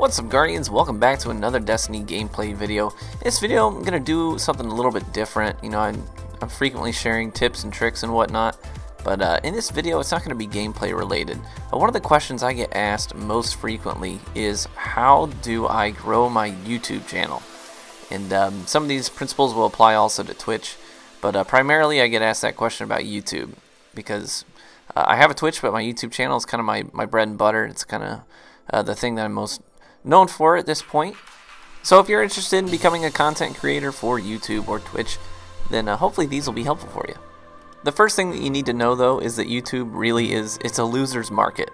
What's up, Guardians? Welcome back to another Destiny gameplay video. In this video I'm going to do something a little bit different. You know, I'm frequently sharing tips and tricks and whatnot, but in this video it's not going to be gameplay related. One of the questions I get asked most frequently is, how do I grow my YouTube channel? And some of these principles will apply also to Twitch, but primarily I get asked that question about YouTube because I have a Twitch, but my YouTube channel is kind of my bread and butter. It's kind of the thing that I'm most known for at this point. So if you're interested in becoming a content creator for YouTube or Twitch, then hopefully these will be helpful for you. The first thing that you need to know, though, is that YouTube really it's a loser's market.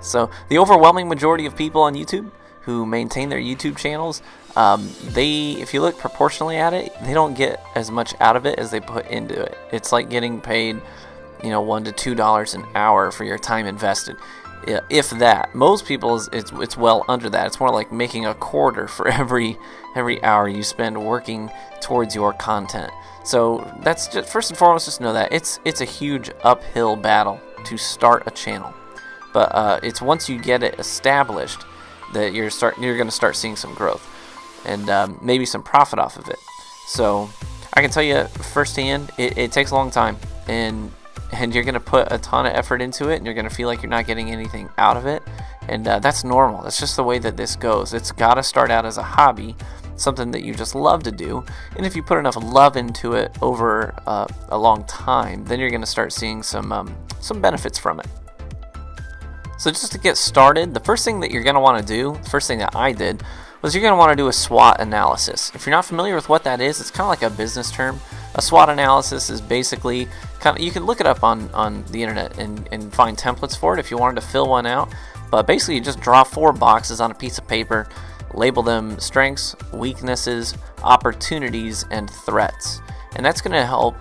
So the overwhelming majority of people on YouTube who maintain their YouTube channels, if you look proportionally at it, they don't get as much out of it as they put into it. It's like getting paid, you know, $1 to $2 an hour for your time invested. If that. Most people, it's well under that. It's more like making a quarter for every hour you spend working towards your content. So that's just, first and foremost, just know that it's a huge uphill battle to start a channel. But it's once you get it established that you're going to start seeing some growth and maybe some profit off of it. So I can tell you firsthand, it takes a long time, and you're going to put a ton of effort into it, and you're going to feel like you're not getting anything out of it, and that's normal. That's just the way that this goes. It's got to start out as a hobby, something that you just love to do, and if you put enough love into it over a long time, then you're going to start seeing some benefits from it. So just to get started, the first thing that you're going to want to do, the first thing that I did, was you're going to want to do a SWOT analysis. If you're not familiar with what that is, it's kind of like a business term. A SWOT analysis is basically you can look it up on the internet and find templates for it if you wanted to fill one out. But basically you just draw 4 boxes on a piece of paper, label them strengths, weaknesses, opportunities, and threats. And that's going to help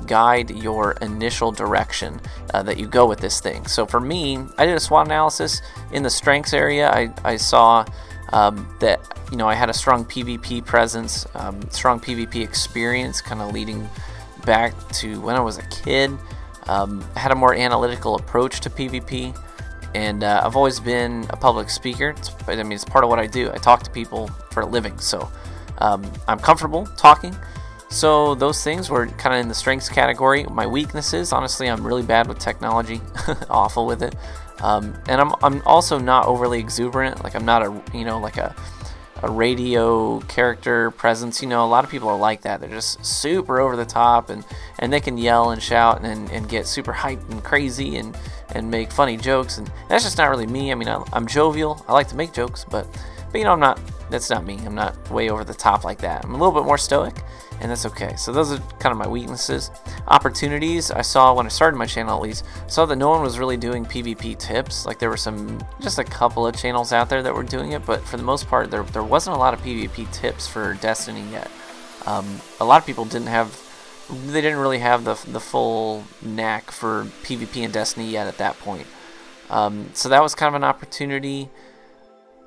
guide your initial direction that you go with this thing. So for me, I did a SWOT analysis in the strengths area. I saw that, you know, I had a strong PvP presence, strong PvP experience, kind of leading back to when I was a kid. Had a more analytical approach to PvP, and I've always been a public speaker. It's part of what I do. I talk to people for a living, so I'm comfortable talking. So those things were kind of in the strengths category. My weaknesses, honestly, I'm really bad with technology, awful with it. And I'm also not overly exuberant. Like, I'm not a radio character presence. You know, a lot of people are like that. They're just super over the top, and they can yell and shout and get super hyped and crazy and make funny jokes, and that's just not really me. I mean, I'm jovial. I like to make jokes, but you know, that's not me. I'm not way over the top like that. I'm a little bit more stoic, and that's okay. So those are kind of my weaknesses. Opportunities, I saw when I started my channel, at least, saw that no one was really doing PvP tips. Like, there were just a couple of channels out there that were doing it, but for the most part there wasn't a lot of PvP tips for Destiny yet. A lot of people didn't really have the full knack for PvP in Destiny yet at that point. So that was kind of an opportunity.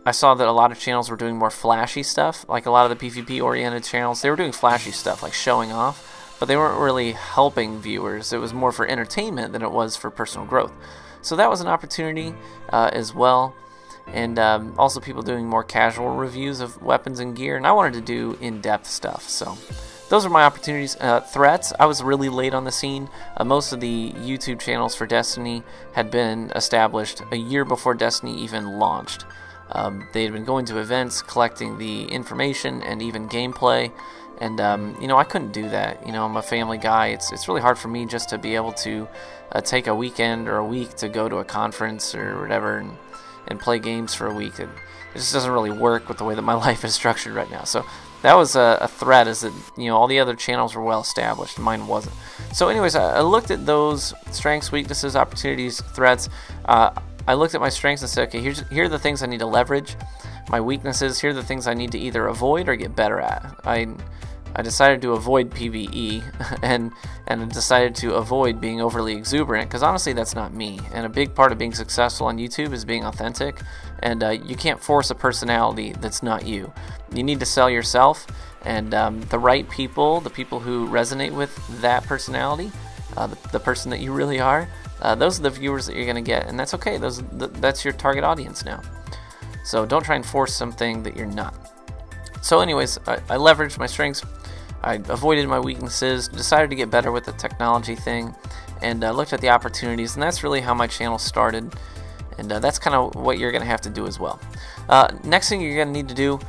I saw that a lot of channels were doing more flashy stuff, like a lot of the PvP-oriented channels. They were doing flashy stuff, like showing off, but they weren't really helping viewers. It was more for entertainment than it was for personal growth. So that was an opportunity as well. And also people doing more casual reviews of weapons and gear, and I wanted to do in-depth stuff. So those are my opportunities. Threats, I was really late on the scene. Most of the YouTube channels for Destiny had been established a year before Destiny even launched. They had been going to events, collecting the information and even gameplay, and you know, I couldn't do that. You know, I'm a family guy. It's really hard for me just to be able to take a weekend or a week to go to a conference or whatever and play games for a week. It just doesn't really work with the way that my life is structured right now. So that was a threat, is that, you know, all the other channels were well established, mine wasn't. So anyways, I looked at those strengths, weaknesses, opportunities, threats. I looked at my strengths and said, okay, here are the things I need to leverage. My weaknesses, here are the things I need to either avoid or get better at. I decided to avoid PvE and I decided to avoid being overly exuberant, because honestly that's not me. And a big part of being successful on YouTube is being authentic, and you can't force a personality that's not you. You need to sell yourself, and the right people, the people who resonate with that personality, the person that you really are, those are the viewers that you're going to get, and that's okay. That's your target audience now. So don't try and force something that you're not. So anyways, I leveraged my strengths, I avoided my weaknesses, decided to get better with the technology thing, and looked at the opportunities, and that's really how my channel started. And that's kind of what you're going to have to do as well. Next thing you're going to need to do,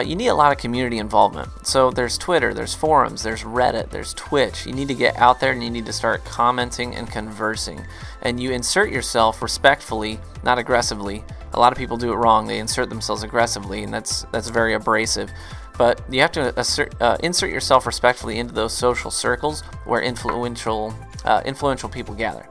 you need a lot of community involvement. So there's Twitter, there's forums, there's Reddit, there's Twitch. You need to get out there and you need to start commenting and conversing. And you insert yourself respectfully, not aggressively. A lot of people do it wrong. They insert themselves aggressively, and that's very abrasive. But you have to insert yourself respectfully into those social circles where influential people gather.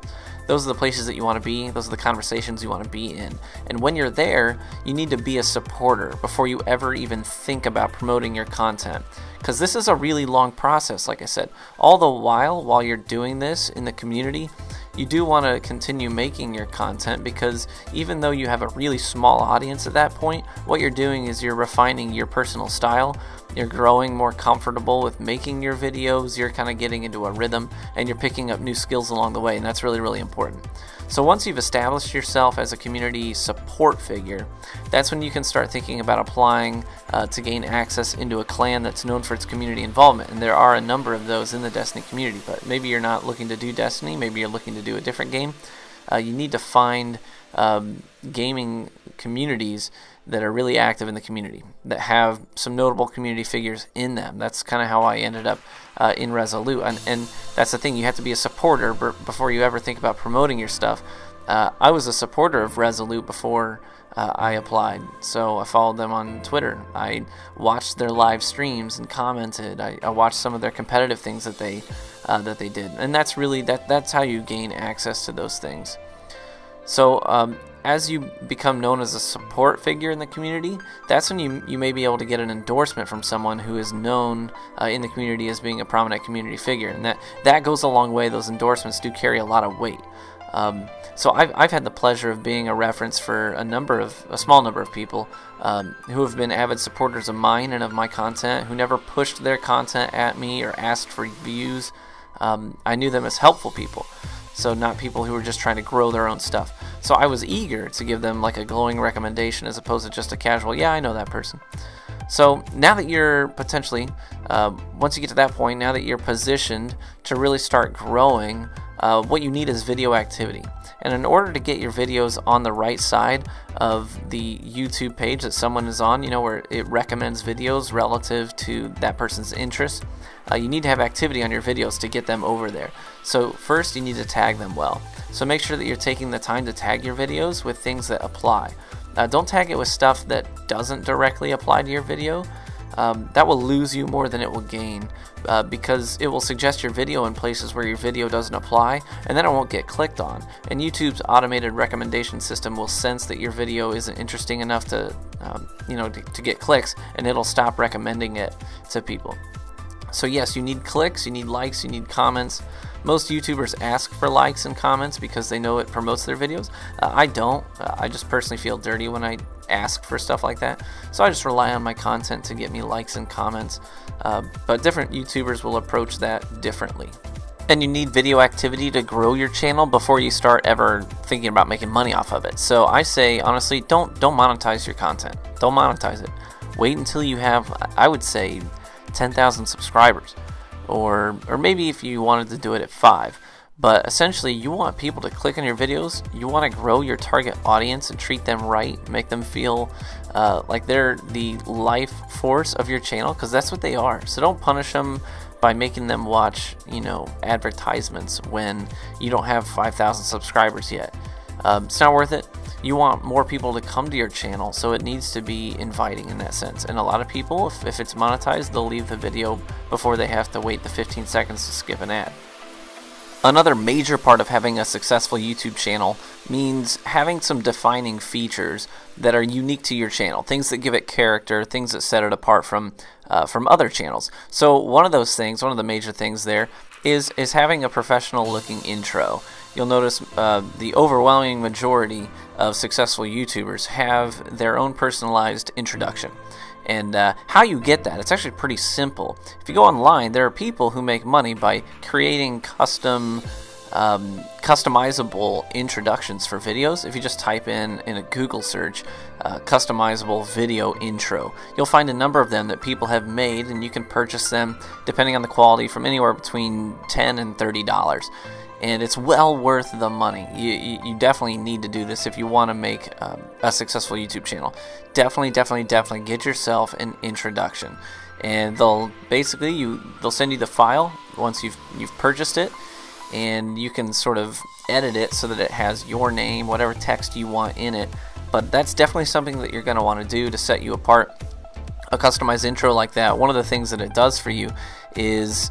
Those are the places that you want to be. Those are the conversations you want to be in. And when you're there, you need to be a supporter before you ever even think about promoting your content. Because this is a really long process, like I said. All the while you're doing this in the community, you do want to continue making your content, because even though you have a really small audience at that point, what you're doing is you're refining your personal style. You're growing more comfortable with making your videos, you're kind of getting into a rhythm, and you're picking up new skills along the way, and that's really, really important. So once you've established yourself as a community support figure, that's when you can start thinking about applying to gain access into a clan that's known for its community involvement. And there are a number of those in the Destiny community, but maybe you're not looking to do Destiny, maybe you're looking to do a different game. You need to find gaming communities that are really active in the community, that have some notable community figures in them. That's kind of how I ended up in Resolute, and that's the thing, you have to be a supporter before you ever think about promoting your stuff. I was a supporter of Resolute before I applied, so I followed them on Twitter. I watched their live streams and commented. I watched some of their competitive things that they did, and that's really that's how you gain access to those things. So as you become known as a support figure in the community, that's when you may be able to get an endorsement from someone who is known in the community as being a prominent community figure, and that goes a long way. Those endorsements do carry a lot of weight. So I've had the pleasure of being a reference for a small number of people who have been avid supporters of mine and of my content, who never pushed their content at me or asked for views. I knew them as helpful people. So not people who were just trying to grow their own stuff. So I was eager to give them like a glowing recommendation as opposed to just a casual, yeah, I know that person. So now that you're potentially, once you get to that point, now that you're positioned to really start growing, what you need is video activity. And in order to get your videos on the right side of the YouTube page that someone is on, you know, where it recommends videos relative to that person's interests, you need to have activity on your videos to get them over there. So first you need to tag them well. So make sure that you're taking the time to tag your videos with things that apply. Don't tag it with stuff that doesn't directly apply to your video. That will lose you more than it will gain, because it will suggest your video in places where your video doesn't apply, and then it won't get clicked on. And YouTube's automated recommendation system will sense that your video isn't interesting enough to, to get clicks, and it'll stop recommending it to people. So yes, you need clicks, you need likes, you need comments. Most YouTubers ask for likes and comments because they know it promotes their videos. I don't. I just personally feel dirty when I ask for stuff like that. So I just rely on my content to get me likes and comments. But different YouTubers will approach that differently. And you need video activity to grow your channel before you start ever thinking about making money off of it. So I say, honestly, don't monetize your content. Don't monetize it. Wait until you have, I would say, 10,000 subscribers, or maybe if you wanted to do it at 5. But essentially, you want people to click on your videos. You want to grow your target audience and treat them right, make them feel like they're the life force of your channel, because that's what they are. So don't punish them by making them watch, advertisements when you don't have 5,000 subscribers yet. It's not worth it. You want more people to come to your channel, so it needs to be inviting in that sense. And a lot of people, if it's monetized, they'll leave the video before they have to wait the 15 seconds to skip an ad. Another major part of having a successful YouTube channel means having some defining features that are unique to your channel, things that give it character, things that set it apart from other channels. So one of those things, one of the major things there, is having a professional looking intro. You'll notice the overwhelming majority of successful YouTubers have their own personalized introduction. And how you get that, it's actually pretty simple. If you go online, there are people who make money by creating custom customizable introductions for videos. If you just type in a Google search, customizable video intro, you'll find a number of them that people have made, and you can purchase them depending on the quality from anywhere between $10 and $30. And it's well worth the money. You definitely need to do this if you want to make a successful YouTube channel. Definitely get yourself an introduction. And they'll send you the file once you've purchased it, and you can sort of edit it so that it has your name, whatever text you want in it. But that's definitely something that you're going to want to do to set you apart. A customized intro like that, one of the things that it does for you is,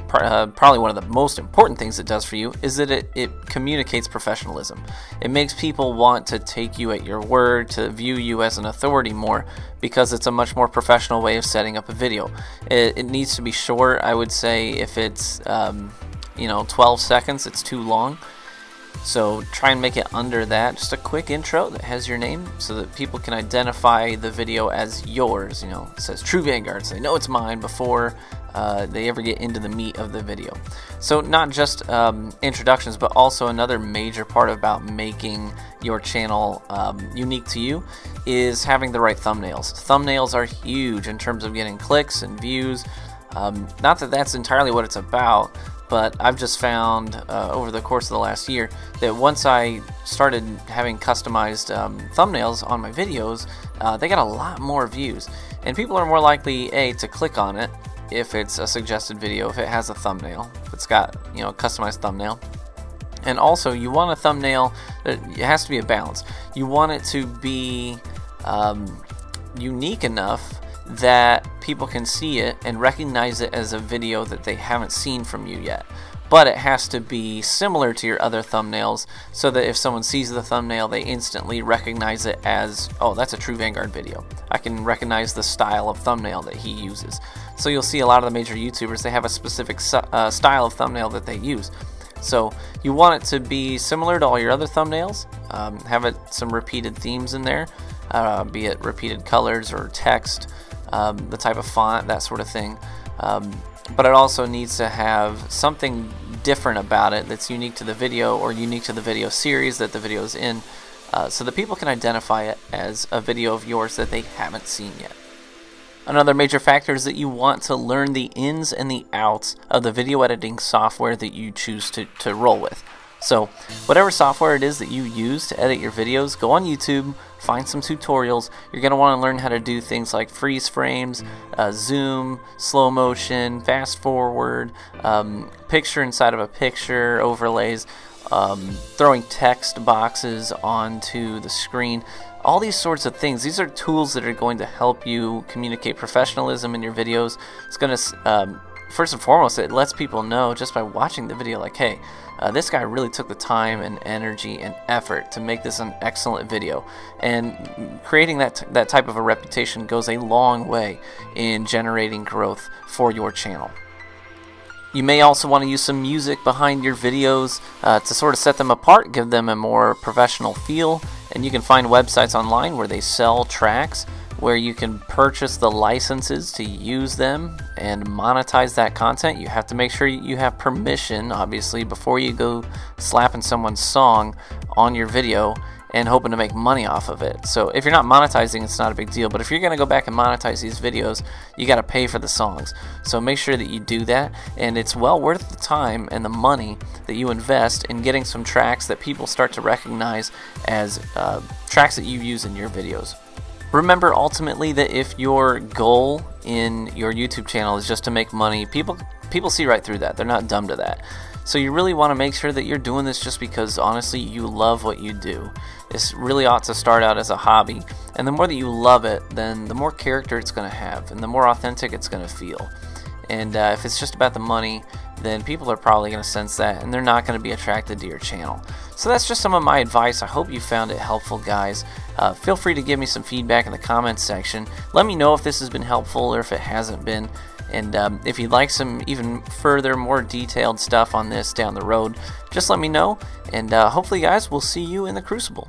probably one of the most important things it does for you, is that it communicates professionalism. It makes people want to take you at your word, to view you as an authority more, because it's a much more professional way of setting up a video. It needs to be short. I would say if it's 12 seconds, it's too long. So try and make it under that. Just a quick intro that has your name so that people can identify the video as yours. It says True Vanguard, so they know it's mine before they ever get into the meat of the video. So not just introductions, but also another major part about making your channel unique to you is having the right thumbnails. Thumbnails are huge in terms of getting clicks and views. Not that that's entirely what it's about, but I've just found over the course of the last year that once I started having customized thumbnails on my videos, they got a lot more views. And people are more likely, to click on it if it's a suggested video, if it has a thumbnail, if it's got a customized thumbnail. And also, you want a thumbnail that it has to be a balance. You want it to be unique enough that people can see it and recognize it as a video that they haven't seen from you yet. But it has to be similar to your other thumbnails so that if someone sees the thumbnail, they instantly recognize it as, oh, that's a True Vanguard video. I can recognize the style of thumbnail that he uses. So you'll see a lot of the major YouTubers, they have a specific style of thumbnail that they use. So you want it to be similar to all your other thumbnails, have some repeated themes in there, be it repeated colors or text, the type of font, that sort of thing. But it also needs to have something different about it that's unique to the video or unique to the video series that the video is in, so that people can identify it as a video of yours that they haven't seen yet. Another major factor is that you want to learn the ins and the outs of the video editing software that you choose to roll with. So whatever software it is that you use to edit your videos, go on YouTube, find some tutorials. You're going to want to learn how to do things like freeze frames, zoom, slow motion, fast forward, picture inside of a picture, overlays, throwing text boxes onto the screen. All these sorts of things. These are tools that are going to help you communicate professionalism in your videos. It's going to, first and foremost, it lets people know just by watching the video, like, hey, this guy really took the time and energy and effort to make this an excellent video. And creating that type of a reputation goes a long way in generating growth for your channel. You may also want to use some music behind your videos to sort of set them apart, give them a more professional feel. And you can find websites online where they sell tracks, where you can purchase the licenses to use them and monetize that content. You have to make sure you have permission, obviously, before you go slapping someone's song on your video and hoping to make money off of it. So if you're not monetizing, it's not a big deal. But if you're going to go back and monetize these videos, you got to pay for the songs. So make sure that you do that, and it's well worth the time and the money that you invest in getting some tracks that people start to recognize as tracks that you use in your videos. Remember ultimately that if your goal in your YouTube channel is just to make money, people see right through that. They're not dumb to that. So you really want to make sure that you're doing this just because honestly you love what you do. This really ought to start out as a hobby, and the more that you love it, then the more character it's going to have and the more authentic it's going to feel. And if it's just about the money, then people are probably going to sense that and they're not going to be attracted to your channel. So that's just some of my advice. I hope you found it helpful, guys. Feel free to give me some feedback in the comments section. Let me know if this has been helpful or if it hasn't been. And if you'd like some even further, more detailed stuff on this down the road, just let me know. And hopefully, guys, we'll see you in the Crucible.